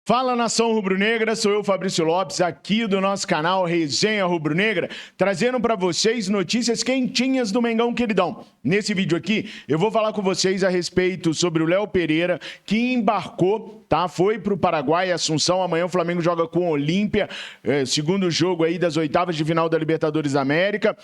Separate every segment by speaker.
Speaker 1: Fala, nação rubro-negra, sou eu, Fabrício Lopes, aqui do nosso canal Resenha Rubro-Negra, trazendo para vocês notícias quentinhas do Mengão Queridão. Nesse vídeo aqui, eu vou falar com vocês a respeito sobre o Léo Pereira, que embarcou, tá? Foi para o Paraguai, Assunção. Amanhã o Flamengo joga com o Olímpia, segundo jogo aí das oitavas de final da Libertadores da América.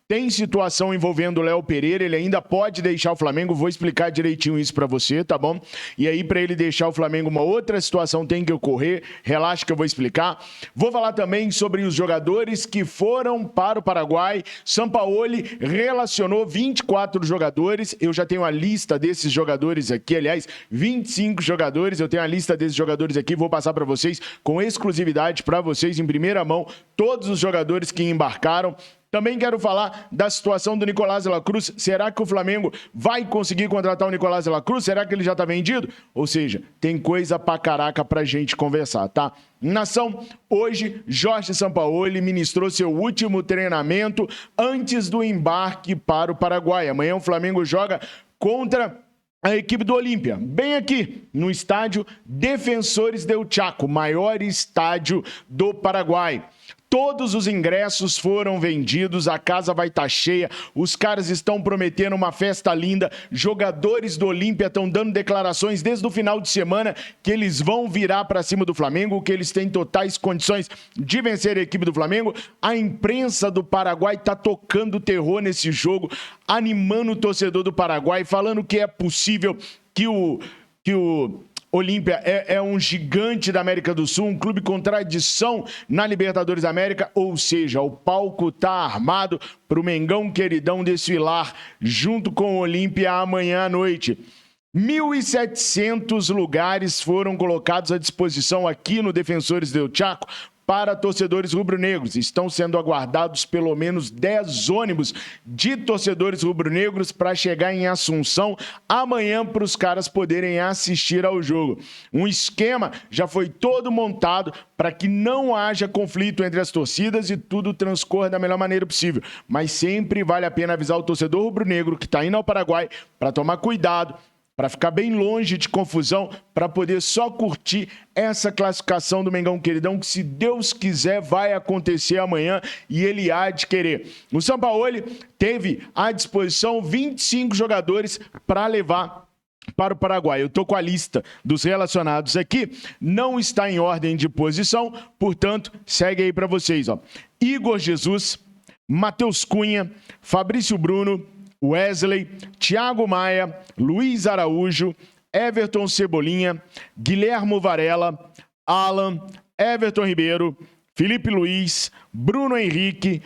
Speaker 1: Tem situação envolvendo o Léo Pereira, ele ainda pode deixar o Flamengo, vou explicar direitinho isso pra você, tá bom? E aí, pra ele deixar o Flamengo, uma outra situação tem que ocorrer, relaxa que eu vou explicar. Vou falar também sobre os jogadores que foram para o Paraguai. Sampaoli relacionou 24 jogadores, eu já tenho a lista desses jogadores aqui, aliás, 25 jogadores, eu tenho a lista desses jogadores aqui, vou passar pra vocês com exclusividade pra vocês, em primeira mão, todos os jogadores que embarcaram. Também quero falar da situação do Nicolás de la Cruz. Será que o Flamengo vai conseguir contratar o Nicolás de la Cruz? Será que ele já está vendido? Ou seja, tem coisa pra caraca pra gente conversar, tá? Nação, hoje, Jorge Sampaoli ministrou seu último treinamento antes do embarque para o Paraguai. Amanhã o Flamengo joga contra a equipe do Olímpia, bem aqui no estádio Defensores del Chaco, maior estádio do Paraguai. Todos os ingressos foram vendidos, a casa vai estar cheia, os caras estão prometendo uma festa linda, jogadores do Olímpia estão dando declarações desde o final de semana que eles vão virar para cima do Flamengo, que eles têm totais condições de vencer a equipe do Flamengo. A imprensa do Paraguai está tocando terror nesse jogo, animando o torcedor do Paraguai, falando que é possível que o Olímpia é um gigante da América do Sul, um clube com tradição na Libertadores da América, ou seja, o palco está armado para o Mengão Queridão desfilar junto com o Olímpia amanhã à noite. 1.700 lugares foram colocados à disposição aqui no Defensores del Chaco para torcedores rubro-negros. Estão sendo aguardados pelo menos 10 ônibus de torcedores rubro-negros para chegar em Assunção amanhã para os caras poderem assistir ao jogo. Um esquema já foi todo montado para que não haja conflito entre as torcidas e tudo transcorra da melhor maneira possível. Mas sempre vale a pena avisar o torcedor rubro-negro que está indo ao Paraguai para tomar cuidado, para ficar bem longe de confusão, para poder só curtir essa classificação do Mengão Queridão, que se Deus quiser vai acontecer amanhã e ele há de querer. O Sampaoli teve à disposição 25 jogadores para levar para o Paraguai. Eu estou com a lista dos relacionados aqui, não está em ordem de posição, portanto, segue aí para vocês, ó. Igor Jesus, Matheus Cunha, Fabrício Bruno, Wesley, Thiago Maia, Luiz Araújo, Everton Cebolinha, Guilhermo Varela, Alan, Everton Ribeiro, Felipe Luiz, Bruno Henrique,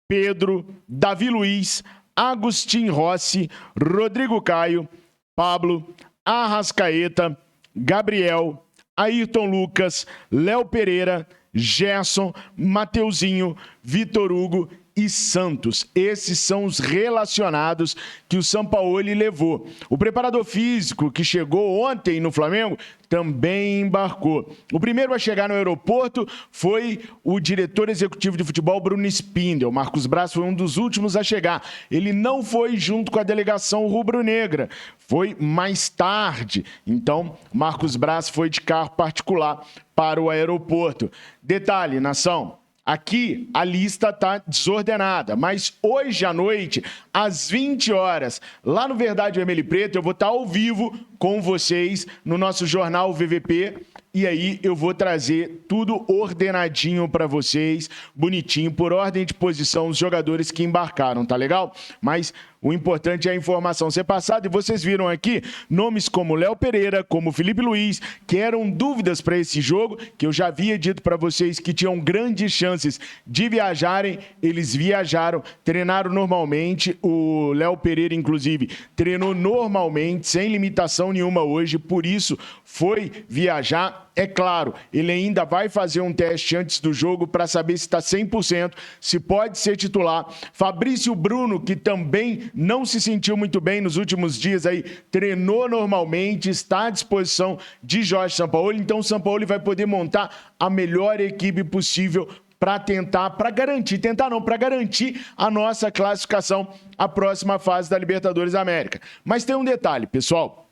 Speaker 1: Pedro, Davi Luiz, Agustin Rossi, Rodrigo Caio, Pablo, Arrascaeta, Gabriel, Ayrton Lucas, Léo Pereira, Gerson, Mateuzinho, Vitor Hugo e Santos. Esses são os relacionados que o Sampaoli levou. O preparador físico que chegou ontem no Flamengo também embarcou. O primeiro a chegar no aeroporto foi o diretor executivo de futebol, Bruno Spindel. Marcos Braz foi um dos últimos a chegar. Ele não foi junto com a delegação rubro-negra, foi mais tarde. Então, Marcos Braz foi de carro particular para o aeroporto. Detalhe, nação, aqui a lista está desordenada, mas hoje à noite, às 20 horas, lá no Verdade Vermelho e Preto, eu vou estar ao vivo com vocês no nosso jornal VVP. E aí eu vou trazer tudo ordenadinho para vocês, bonitinho, por ordem de posição, os jogadores que embarcaram, tá legal? Mas o importante é a informação ser passada. E vocês viram aqui nomes como Léo Pereira, como Felipe Luiz, que eram dúvidas para esse jogo, que eu já havia dito para vocês que tinham grandes chances de viajarem. Eles viajaram, treinaram normalmente. O Léo Pereira, inclusive, treinou normalmente, sem limitação nenhuma hoje, por isso foi viajar. É claro, ele ainda vai fazer um teste antes do jogo para saber se está 100%, se pode ser titular. Fabrício Bruno, que também não se sentiu muito bem nos últimos dias, aí treinou normalmente, está à disposição de Jorge Sampaoli. Então o Sampaoli vai poder montar a melhor equipe possível para garantir a nossa classificação à próxima fase da Libertadores da América. Mas tem um detalhe, pessoal.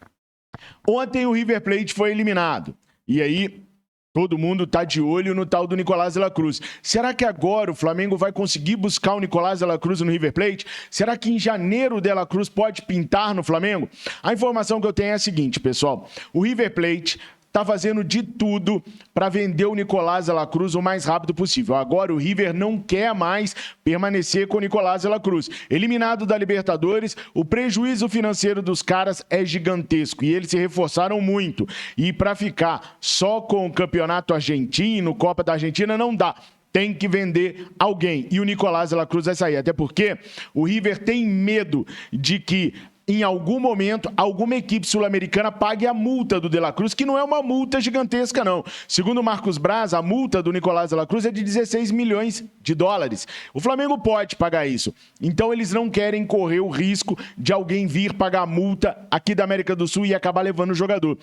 Speaker 1: Ontem o River Plate foi eliminado. E aí, Todo mundo está de olho no tal do Nicolás de la Cruz. Será que agora o Flamengo vai conseguir buscar o Nicolás de la Cruz no River Plate? Será que em janeiro o de la Cruz pode pintar no Flamengo? A informação que eu tenho é a seguinte, pessoal. O River Plate está fazendo de tudo para vender o Nicolás de la Cruz o mais rápido possível. Agora o River não quer mais permanecer com o Nicolás de la Cruz. Eliminado da Libertadores, o prejuízo financeiro dos caras é gigantesco e eles se reforçaram muito. E para ficar só com o campeonato argentino, Copa da Argentina, não dá. Tem que vender alguém. E o Nicolás de la Cruz vai sair. Até porque o River tem medo de que em algum momento, alguma equipe sul-americana pague a multa do De La Cruz, que não é uma multa gigantesca, não. Segundo o Marcos Braz, a multa do Nicolás De La Cruz é de 16 milhões de dólares. O Flamengo pode pagar isso. Então, eles não querem correr o risco de alguém vir pagar a multa aqui da América do Sul e acabar levando o jogador.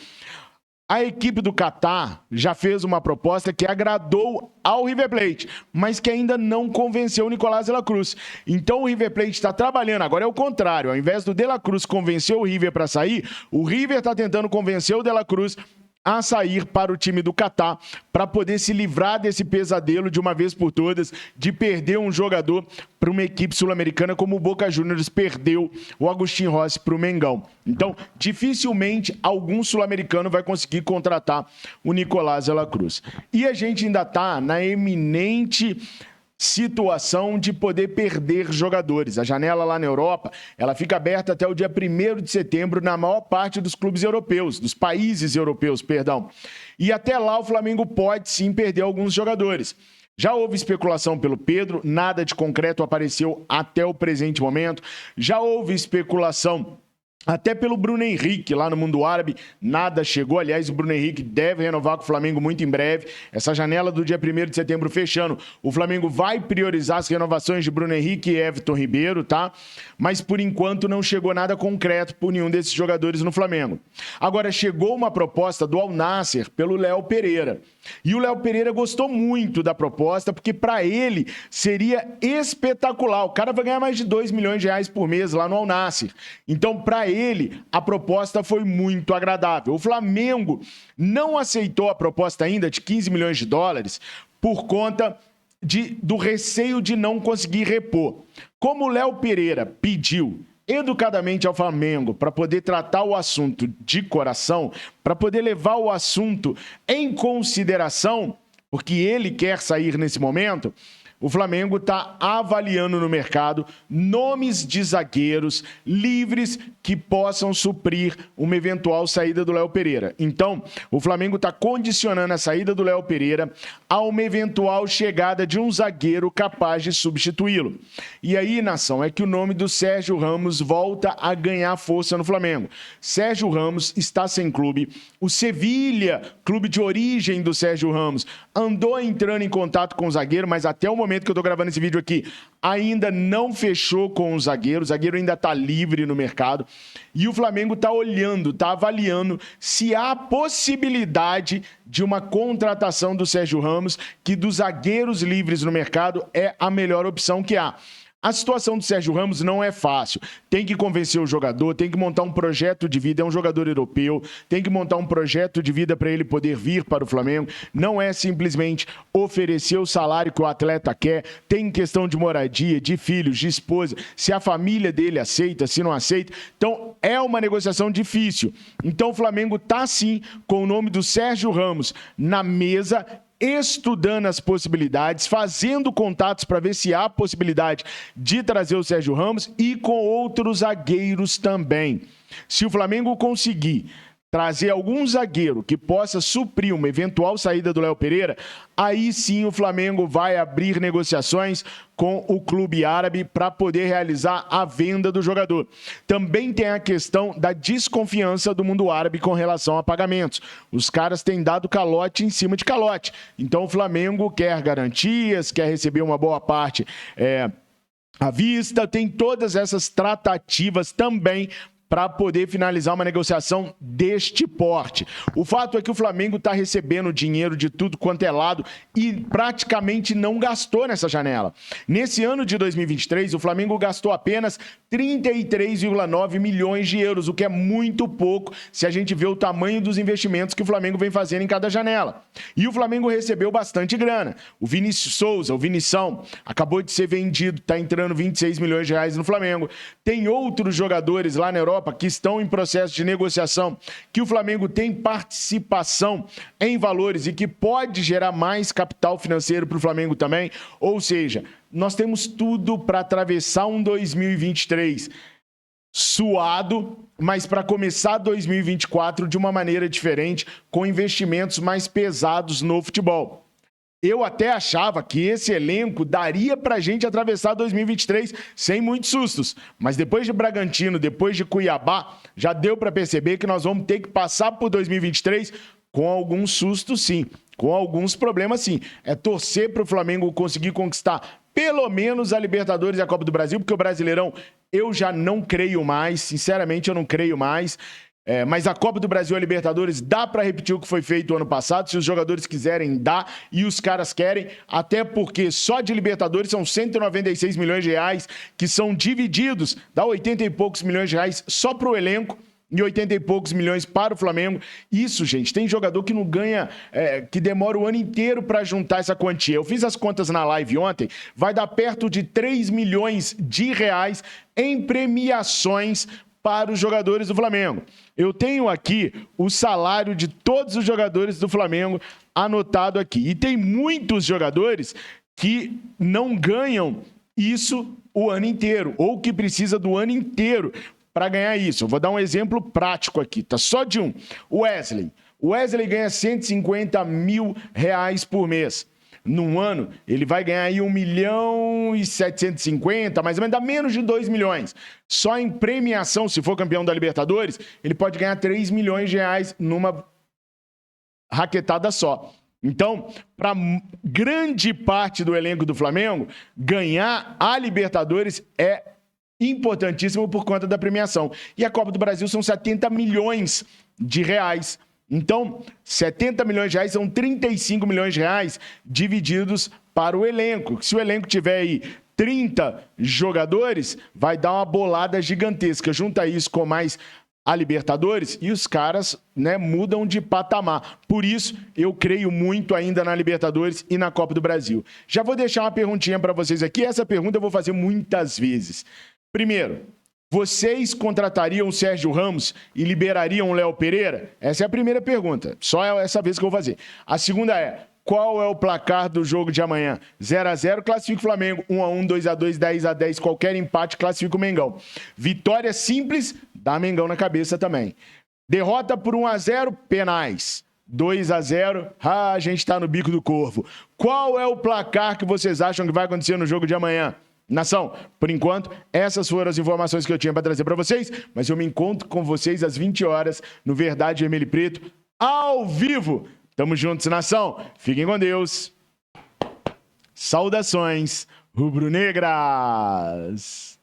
Speaker 1: A equipe do Catar já fez uma proposta que agradou ao River Plate, mas que ainda não convenceu o Nicolás de la Cruz. Então o River Plate está trabalhando, agora é o contrário. Ao invés do De la Cruz convencer o River para sair, o River está tentando convencer o De la Cruz a sair para o time do Catar, para poder se livrar desse pesadelo de uma vez por todas, de perder um jogador para uma equipe sul-americana como o Boca Juniors perdeu o Agustín Rossi para o Mengão. Então, dificilmente algum sul-americano vai conseguir contratar o Nicolás de la Cruz. E a gente ainda está na eminente situação de poder perder jogadores. A janela lá na Europa, ela fica aberta até o dia 1º de setembro na maior parte dos clubes europeus, dos países europeus, perdão. E até lá o Flamengo pode sim perder alguns jogadores. Já houve especulação pelo Pedro, nada de concreto apareceu até o presente momento. Já houve especulação até pelo Bruno Henrique, lá no mundo árabe, nada chegou. Aliás, o Bruno Henrique deve renovar com o Flamengo muito em breve. Essa janela do dia 1º de setembro fechando, o Flamengo vai priorizar as renovações de Bruno Henrique e Everton Ribeiro, tá? Mas, por enquanto, não chegou nada concreto por nenhum desses jogadores no Flamengo. Agora, chegou uma proposta do Al Nassr pelo Léo Pereira. E o Léo Pereira gostou muito da proposta, porque para ele seria espetacular. O cara vai ganhar mais de 2 milhões de reais por mês lá no Al Nassr. Então, para ele, a proposta foi muito agradável. O Flamengo não aceitou a proposta ainda de 15 milhões de dólares por conta do receio de não conseguir repor. Como o Léo Pereira pediu educadamente ao Flamengo para poder tratar o assunto de coração, para poder levar o assunto em consideração, porque ele quer sair nesse momento, o Flamengo está avaliando no mercado nomes de zagueiros livres que possam suprir uma eventual saída do Léo Pereira. Então, o Flamengo está condicionando a saída do Léo Pereira a uma eventual chegada de um zagueiro capaz de substituí-lo. E aí, nação, é que o nome do Sérgio Ramos volta a ganhar força no Flamengo. Sérgio Ramos está sem clube. O Sevilha, clube de origem do Sérgio Ramos, andou entrando em contato com o zagueiro, mas até o momento que eu estou gravando esse vídeo aqui, ainda não fechou com o zagueiro ainda está livre no mercado, e o Flamengo está olhando, está avaliando se há possibilidade de uma contratação do Sérgio Ramos, que dos zagueiros livres no mercado é a melhor opção que há. A situação do Sérgio Ramos não é fácil. Tem que convencer o jogador, tem que montar um projeto de vida. É um jogador europeu, tem que montar um projeto de vida para ele poder vir para o Flamengo. Não é simplesmente oferecer o salário que o atleta quer. Tem questão de moradia, de filhos, de esposa, se a família dele aceita, se não aceita. Então, é uma negociação difícil. Então, o Flamengo está, sim, com o nome do Sérgio Ramos na mesa, estudando as possibilidades, fazendo contatos para ver se há possibilidade de trazer o Sérgio Ramos e com outros zagueiros também. Se o Flamengo conseguir trazer algum zagueiro que possa suprir uma eventual saída do Léo Pereira, aí sim o Flamengo vai abrir negociações com o clube árabe para poder realizar a venda do jogador. Também tem a questão da desconfiança do mundo árabe com relação a pagamentos. Os caras têm dado calote em cima de calote. Então o Flamengo quer garantias, quer receber uma boa parte à vista, tem todas essas tratativas também para poder finalizar uma negociação deste porte. O fato é que o Flamengo está recebendo dinheiro de tudo quanto é lado e praticamente não gastou nessa janela. Nesse ano de 2023, o Flamengo gastou apenas 33,9 milhões de euros, o que é muito pouco se a gente vê o tamanho dos investimentos que o Flamengo vem fazendo em cada janela. E o Flamengo recebeu bastante grana. O Vinícius Souza, o Vinição, acabou de ser vendido, está entrando 26 milhões de reais no Flamengo. Tem outros jogadores lá na Europa que estão em processo de negociação, que o Flamengo tem participação em valores e que pode gerar mais capital financeiro para o Flamengo também. Ou seja, nós temos tudo para atravessar um 2023 suado, mas para começar 2024 de uma maneira diferente, com investimentos mais pesados no futebol. Eu até achava que esse elenco daria para a gente atravessar 2023 sem muitos sustos. Mas depois de Bragantino, depois de Cuiabá, já deu para perceber que nós vamos ter que passar por 2023 com alguns sustos, sim. Com alguns problemas, sim. É torcer para o Flamengo conseguir conquistar pelo menos a Libertadores e a Copa do Brasil, porque o Brasileirão eu já não creio mais. Sinceramente, eu não creio mais. Mas a Copa do Brasil e a Libertadores dá para repetir o que foi feito ano passado, se os jogadores quiserem, dá, e os caras querem, até porque só de Libertadores são 196 milhões de reais que são divididos, dá 80 e poucos milhões de reais só para o elenco, e 80 e poucos milhões para o Flamengo. Isso, gente, tem jogador que não ganha, que demora o ano inteiro para juntar essa quantia. Eu fiz as contas na live ontem, vai dar perto de 3 milhões de reais em premiações para os jogadores do Flamengo. Eu tenho aqui o salário de todos os jogadores do Flamengo anotado aqui. E tem muitos jogadores que não ganham isso o ano inteiro, ou que precisa do ano inteiro para ganhar isso. Eu vou dar um exemplo prático aqui, tá? Só de um. O Wesley. O Wesley ganha 150 mil reais por mês. Num ano, ele vai ganhar aí 1 milhão e 750, mais ou menos, dá menos de 2 milhões. Só em premiação, se for campeão da Libertadores, ele pode ganhar 3 milhões de reais numa raquetada só. Então, para grande parte do elenco do Flamengo, ganhar a Libertadores é importantíssimo por conta da premiação. E a Copa do Brasil são 70 milhões de reais. Então, 70 milhões de reais são 35 milhões de reais divididos para o elenco. Se o elenco tiver aí 30 jogadores, vai dar uma bolada gigantesca. Junta isso com mais a Libertadores e os caras, né, mudam de patamar. Por isso, eu creio muito ainda na Libertadores e na Copa do Brasil. Já vou deixar uma perguntinha para vocês aqui. Essa pergunta eu vou fazer muitas vezes. Primeiro, vocês contratariam o Sérgio Ramos e liberariam o Léo Pereira? Essa é a primeira pergunta. Só essa vez que eu vou fazer. A segunda é: qual é o placar do jogo de amanhã? 0x0, classifica o Flamengo. 1x1, 2x2, 10x10. Qualquer empate, classifica o Mengão. Vitória simples, dá Mengão na cabeça também. Derrota por 1x0, penais. 2x0, a gente tá no bico do corvo. Qual é o placar que vocês acham que vai acontecer no jogo de amanhã? Nação, por enquanto, essas foram as informações que eu tinha para trazer para vocês, mas eu me encontro com vocês às 20 horas no Verdade Vermelho e Preto, ao vivo. Tamo juntos, nação. Fiquem com Deus. Saudações rubro-negras.